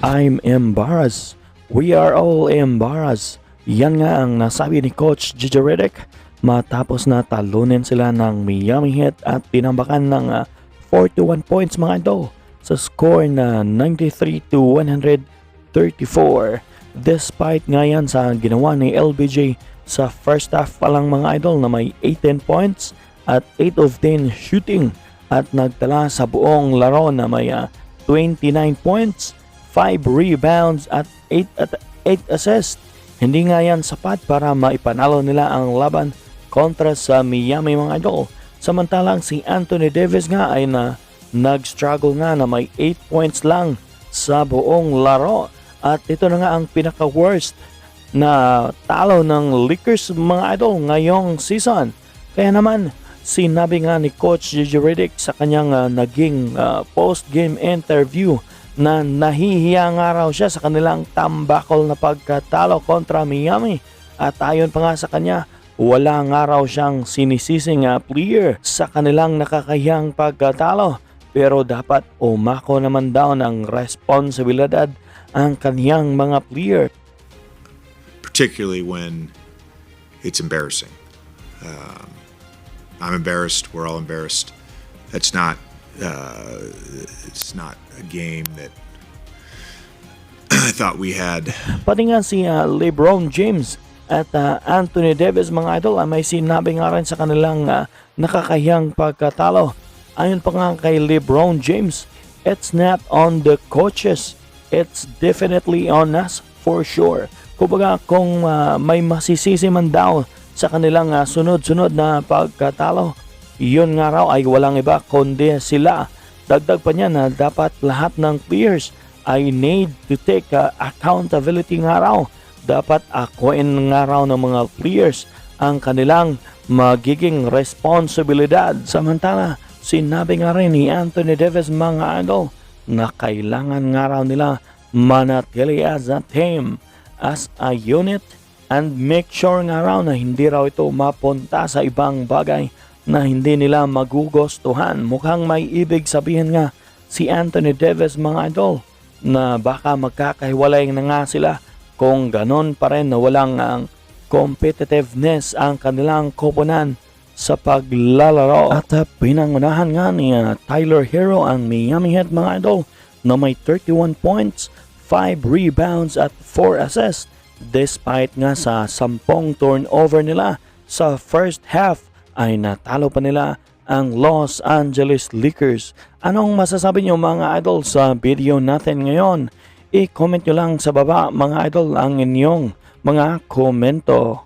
I'm embarrassed. We are all embarrassed. Yan nga ang nasabi ni Coach Gigi Redick matapos na talunin sila ng Miami Heat at tinambakan ng 41 points mga idol sa score na 93-134. Despite nga yan sa ginawa ni LBJ sa first half pa lang mga idol na may 18 points at 8 of 10 shooting at nagtala sa buong laro na may 29 points, 5 rebounds at 8 assists. Hindi nga yan sapat para maipanalo nila ang laban kontra sa Miami mga idol. Samantalang si Anthony Davis nga ay nag-struggle nga na may 8 points lang sa buong laro. At ito na nga ang pinaka-worst na talo ng Lakers mga idol ngayong season. Kaya naman sinabi nga ni Coach Gigi Redick sa kanyang naging post-game interview na nahihiya nga raw siya sa kanilang tambakol na pagkatalo kontra Miami. At ayon pa nga sa kanya, wala nga raw siyang sinisising player sa kanilang nakakahiyang pagkatalo. Pero dapat umako naman daw ng responsibilidad ang kaniyang mga player. Particularly when it's embarrassing. I'm embarrassed. We're all embarrassed. It's not a game that I thought we had. Pati nga si LeBron James at Anthony Davis mga idol may sinabi nga rin sa kanilang nakakahiyang pagkatalo. Ayon pa nga kay LeBron James, it's not on the coaches. It's definitely on us for sure. Kumbaga kung may masisisi man daw sa kanilang sunod-sunod na pagkatalo, yun nga raw ay walang iba kundi sila. Dagdag pa niya na dapat lahat ng players ay need to take accountability nga raw. Dapat akuin nga raw ng mga players ang kanilang magiging responsibilidad. Samantala, sinabi nga rin ni Anthony Davis mga idol na kailangan nga raw nila manatili as a team, as a unit, and make sure nga raw na hindi raw ito mapunta sa ibang bagay na hindi nila magugustuhan. Mukhang may ibig sabihin nga si Anthony Davis mga idol na baka magkakahiwalay na nga sila kung ganon pa rin na walang competitiveness ang kanilang koponan sa paglalaro. At pinangunahan nga ni Tyler Hero ang Miami Heat mga idol na may 31 points, 5 rebounds at 4 assists despite nga sa 10 turnover nila sa first half ay natalo pa nila ang Los Angeles Lakers. Anong masasabi nyo mga idol sa video natin ngayon? I-comment nyo lang sa baba mga idol ang inyong mga komento.